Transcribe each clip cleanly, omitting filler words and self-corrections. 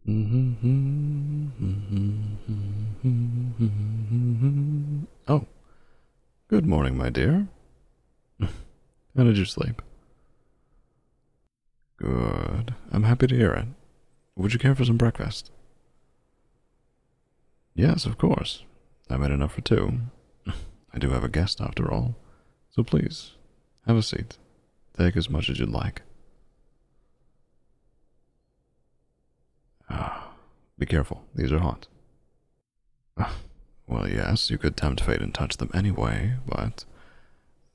Oh, good morning, my dear. How did you sleep? Good. I'm happy to hear it. Would you care for some breakfast? Yes, of course. I made enough for two. I do have a guest after all. So please, have a seat. Take as much as you'd like. Be careful, these are hot. Well, yes, you could tempt fate and touch them anyway, but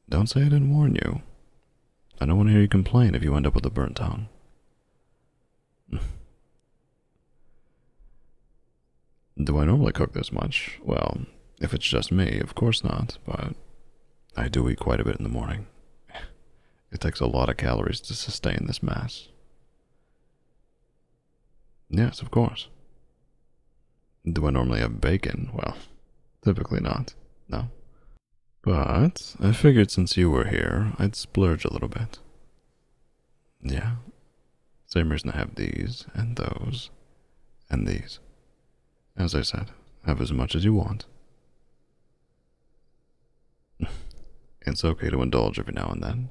don't say I didn't warn you. I don't want to hear you complain if you end up with a burnt tongue. Do I normally cook this much? Well, if it's just me, of course not, but I do eat quite a bit in the morning. It takes a lot of calories to sustain this mass. Yes, of course. Do I normally have bacon? Well, typically not. No. But I figured since you were here, I'd splurge a little bit. Yeah. Same reason I have these, and those, and these. As I said, have as much as you want. It's okay to indulge every now and then.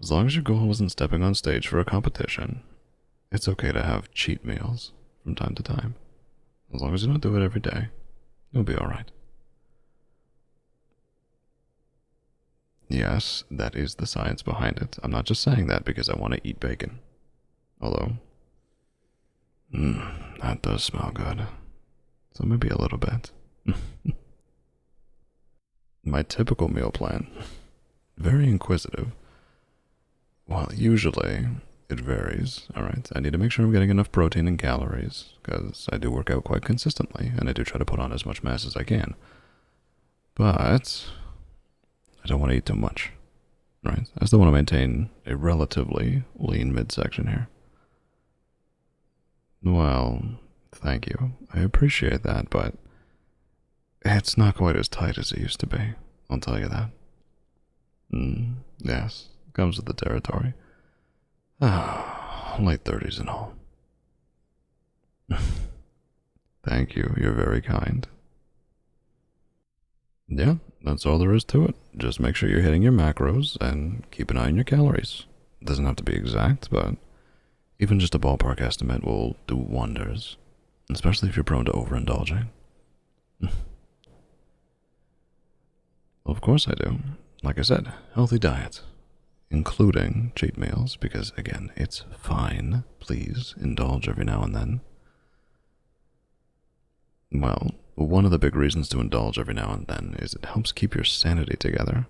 As long as your goal isn't stepping on stage for a competition, it's okay to have cheat meals from time to time. As long as you don't do it every day, you'll be alright. Yes, that is the science behind it. I'm not just saying that because I want to eat bacon. Although, that does smell good. So maybe a little bit. My typical meal plan. Very inquisitive. Well, usually it varies, alright? I need to make sure I'm getting enough protein and calories, because I do work out quite consistently, and I do try to put on as much mass as I can. But I don't want to eat too much, right? I still want to maintain a relatively lean midsection here. Well, thank you. I appreciate that, but it's not quite as tight as it used to be. I'll tell you that. Yes, comes with the territory. Late 30s and all. Thank you, you're very kind. Yeah, that's all there is to it. Just make sure you're hitting your macros and keep an eye on your calories. It doesn't have to be exact, but even just a ballpark estimate will do wonders, especially if you're prone to overindulging. Well, of course I do. Like I said, healthy diet, including cheat meals, because again, it's fine. Please indulge every now and then. Well, one of the big reasons to indulge every now and then is it helps keep your sanity together.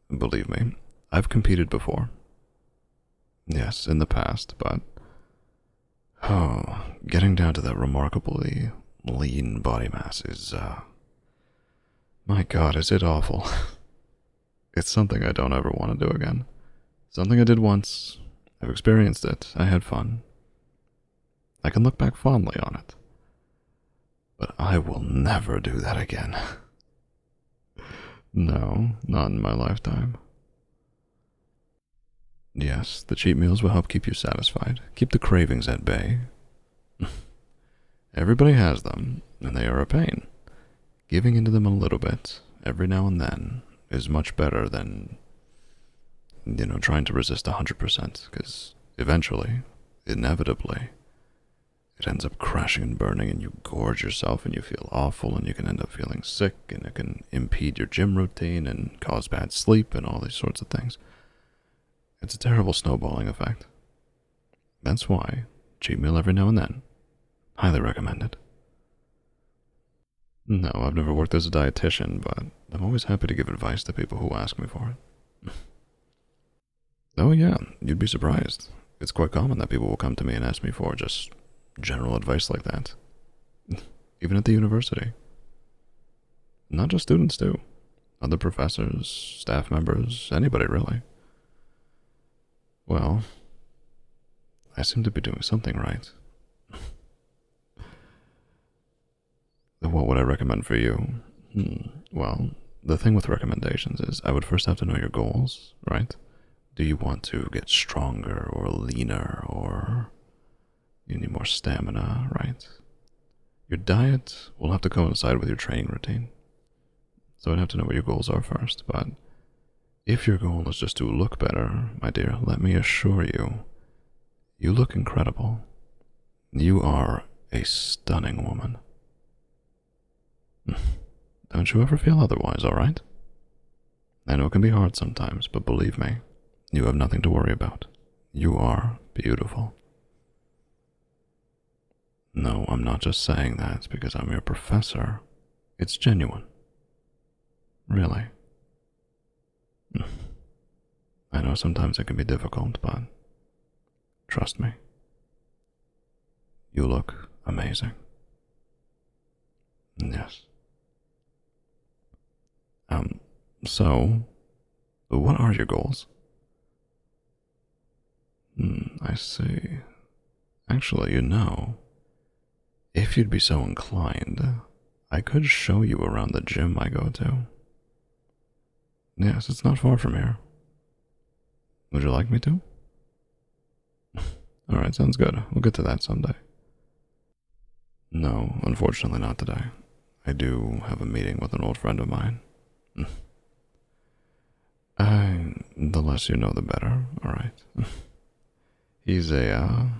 Believe me, I've competed before. Yes, in the past, but getting down to that remarkably lean body mass is, my God, is it awful. It's something I don't ever want to do again. Something I did once. I've experienced it. I had fun. I can look back fondly on it. But I will never do that again. No, not in my lifetime. Yes, the cheat meals will help keep you satisfied, keep the cravings at bay. Everybody has them, and they are a pain. Giving into them a little bit, every now and then, is much better than, trying to resist 100%, because eventually, inevitably, it ends up crashing and burning, and you gorge yourself, and you feel awful, and you can end up feeling sick, and it can impede your gym routine, and cause bad sleep, and all these sorts of things. It's a terrible snowballing effect. That's why, cheat meal every now and then. Highly recommended. No, I've never worked as a dietitian, but I'm always happy to give advice to people who ask me for it. Oh yeah, you'd be surprised. It's quite common that people will come to me and ask me for just general advice like that. Even at the university. Not just students too. Other professors, staff members, anybody really. Well, I seem to be doing something right. What would I recommend for you? Well, the thing with recommendations is I would first have to know your goals, right? Do you want to get stronger or leaner or You need more stamina, right? Your diet will have to coincide with your training routine. So I'd have to know what your goals are first, but if your goal is just to look better, my dear, let me assure you, you look incredible. You are a stunning woman. Don't you ever feel otherwise, alright? I know it can be hard sometimes, but believe me, you have nothing to worry about. You are beautiful. No, I'm not just saying that because I'm your professor. It's genuine. Really. I know sometimes it can be difficult, but trust me. You look amazing. Yes. So, what are your goals? I see. Actually, if you'd be so inclined, I could show you around the gym I go to. Yes, it's not far from here. Would you like me to? Alright, sounds good. We'll get to that someday. No, unfortunately not today. I do have a meeting with an old friend of mine. The less you know, the better, alright? He's an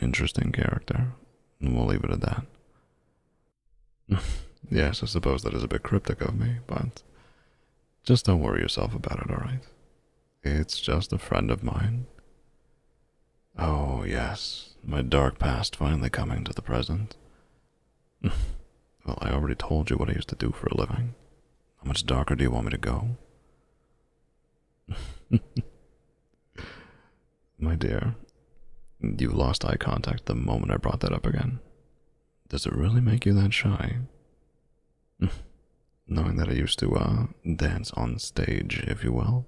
interesting character, and we'll leave it at that. Yes, I suppose that is a bit cryptic of me, but just don't worry yourself about it, alright? It's just a friend of mine. Oh, yes, my dark past finally coming to the present. Well, I already told you what I used to do for a living. How much darker do you want me to go? My dear, you lost eye contact the moment I brought that up again. Does it really make you that shy? Knowing that I used to, dance on stage, if you will.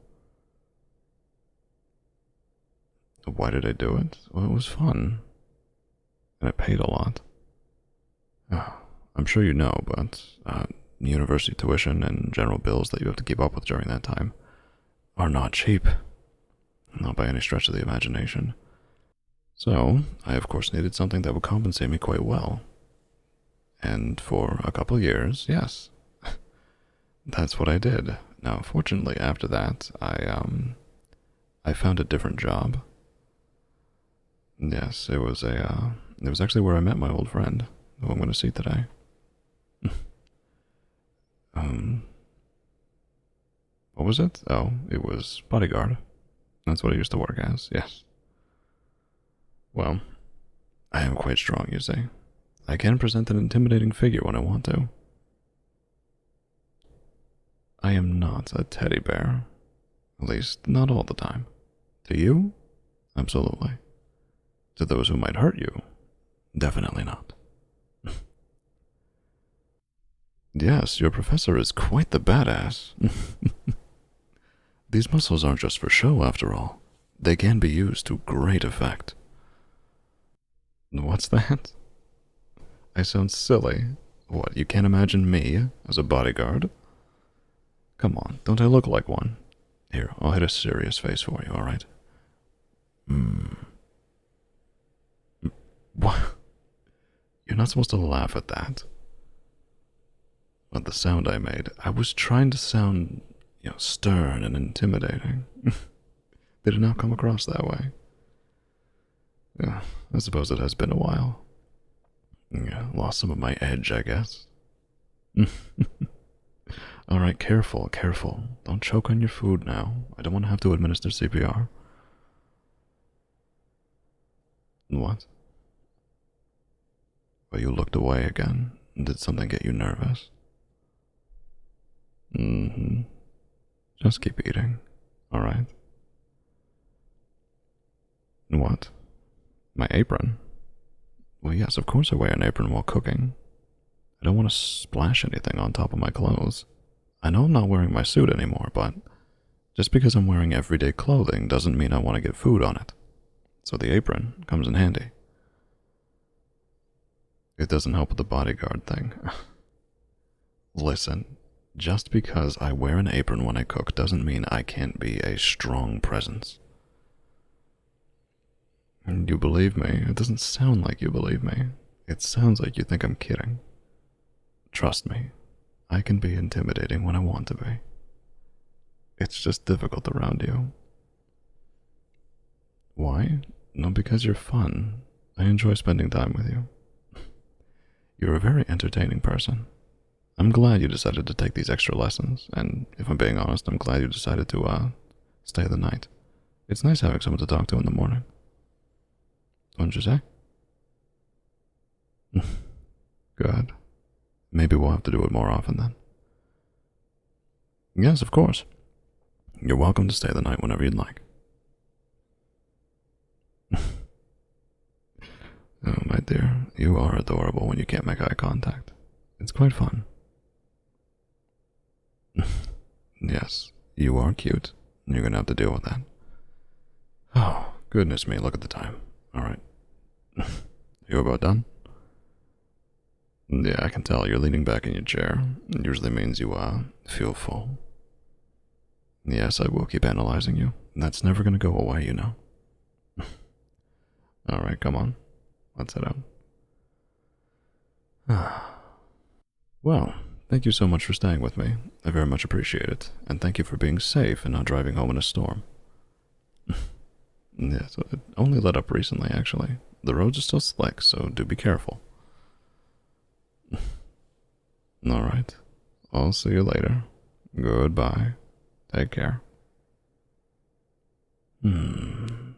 Why did I do it? Well, it was fun. And it paid a lot. I'm sure you know, but university tuition and general bills that you have to keep up with during that time are not cheap. Not by any stretch of the imagination. So, I of course needed something that would compensate me quite well. And for a couple years, yes. That's what I did. Now, fortunately, after that, I found a different job. Yes, it was actually where I met my old friend, who I'm going to see today. What was it? Oh, it was bodyguard. That's what I used to work as, yes. Well, I am quite strong, you see. I can present an intimidating figure when I want to. I am not a teddy bear. At least, not all the time. To you? Absolutely. To those who might hurt you? Definitely not. Yes, your professor is quite the badass. These muscles aren't just for show, after all. They can be used to great effect. What's that? I sound silly. What, you can't imagine me as a bodyguard? Come on, don't I look like one? Here, I'll hit a serious face for you, alright? What? You're not supposed to laugh at that. At the sound I made, I was trying to sound, stern and intimidating. Did it not come across that way? Yeah, I suppose it has been a while. Yeah, lost some of my edge, I guess. Alright, careful, careful. Don't choke on your food now. I don't want to have to administer CPR. What? Well, you looked away again. Did something get you nervous? Just keep eating, alright? What? My apron? Well, yes, of course I wear an apron while cooking. I don't want to splash anything on top of my clothes. I know I'm not wearing my suit anymore, but just because I'm wearing everyday clothing doesn't mean I want to get food on it. So the apron comes in handy. It doesn't help with the bodyguard thing. Listen, just because I wear an apron when I cook doesn't mean I can't be a strong presence. You believe me? It doesn't sound like you believe me. It sounds like you think I'm kidding. Trust me, I can be intimidating when I want to be. It's just difficult around you. Why? No, because you're fun. I enjoy spending time with you. You're a very entertaining person. I'm glad you decided to take these extra lessons, and if I'm being honest, I'm glad you decided to, stay the night. It's nice having someone to talk to in the morning. What'd you say? Good. Maybe we'll have to do it more often then. Yes, of course. You're welcome to stay the night whenever you'd like. Oh, my dear, you are adorable when you can't make eye contact. It's quite fun. Yes, you are cute. You're gonna have to deal with that. Oh, goodness me, look at the time. Alright. You about done? Yeah, I can tell you're leaning back in your chair. It usually means you, feel full. Yes, I will keep analyzing you. That's never gonna go away, you know. Alright, come on. Let's head out. Well, thank you so much for staying with me. I very much appreciate it. And thank you for being safe and not driving home in a storm. Yes, it only let up recently, actually. The roads are still slick, so do be careful. Alright. I'll see you later. Goodbye. Take care. Goodness.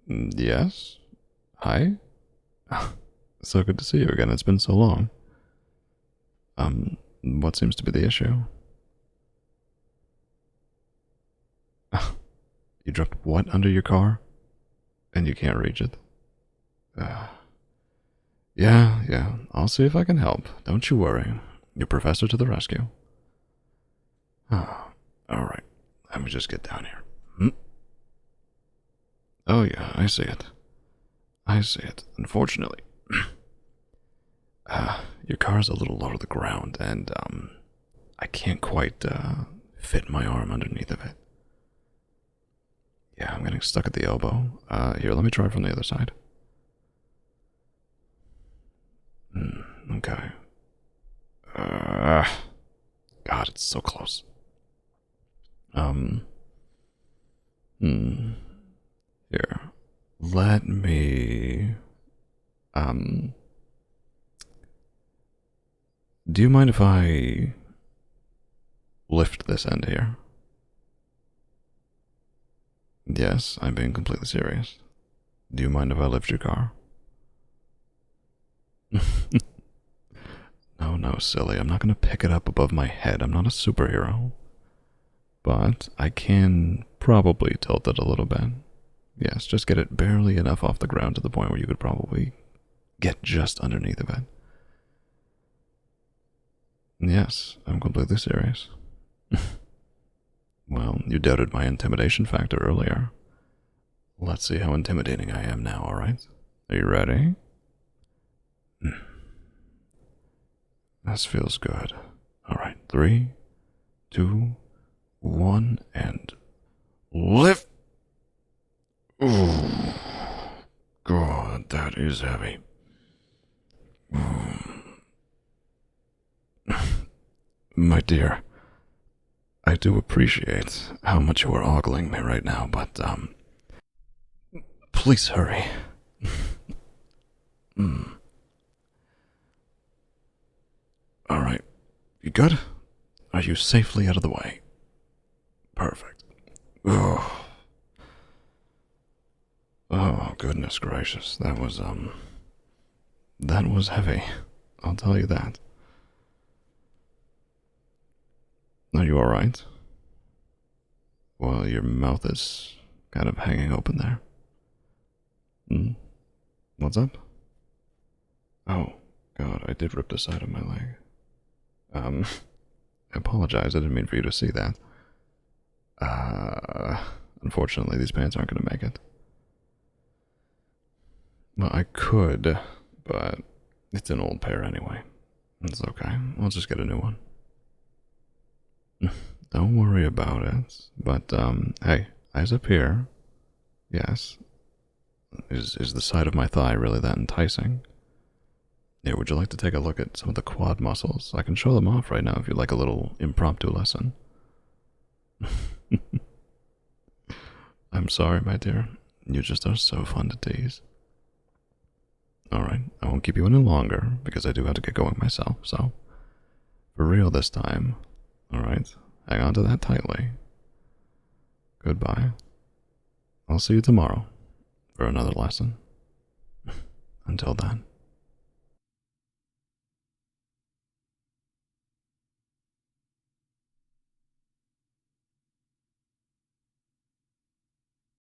Yes? Hi? So good to see you again. It's been so long. What seems to be the issue? You dropped what under your car? And you can't reach it? Yeah, I'll see if I can help. Don't you worry. Your professor to the rescue. Alright. Let me just get down here. Oh yeah, I see it. I see it. Unfortunately, your car's a little low to the ground, and, I can't quite, fit my arm underneath of it. Yeah, I'm getting stuck at the elbow. Here, let me try from the other side. Okay. God, it's so close. Here. Let me... Do you mind if I lift this end here? Yes, I'm being completely serious. Do you mind if I lift your car? No, silly. I'm not going to pick it up above my head. I'm not a superhero. But I can probably tilt it a little bit. Yes, just get it barely enough off the ground to the point where you could probably get just underneath of it. Yes, I'm completely serious. Well, you doubted my intimidation factor earlier. Let's see how intimidating I am now, alright? Are you ready? This feels good. Alright, 3, 2, 1, and lift! Ooh. God, that is heavy. My dear, I do appreciate how much you are ogling me right now, but, please hurry. Alright, you good? Are you safely out of the way? Perfect. Oh, goodness gracious, that was heavy. I'll tell you that. Are you alright? Well, your mouth is kind of hanging open there. What's up? Oh, God, I did rip the side of my leg. I apologize, I didn't mean for you to see that. Unfortunately, these pants aren't going to make it. Well, I could, but it's an old pair anyway. It's okay. I'll just get a new one. Don't worry about it. But, hey, eyes up here. Yes. Is the side of my thigh really that enticing? Yeah, would you like to take a look at some of the quad muscles? I can show them off right now if you'd like a little impromptu lesson. I'm sorry, my dear. You just are so fun to tease. Alright, I won't keep you any longer because I do have to get going myself, so for real this time. Alright, hang on to that tightly. Goodbye. I'll see you tomorrow for another lesson. Until then.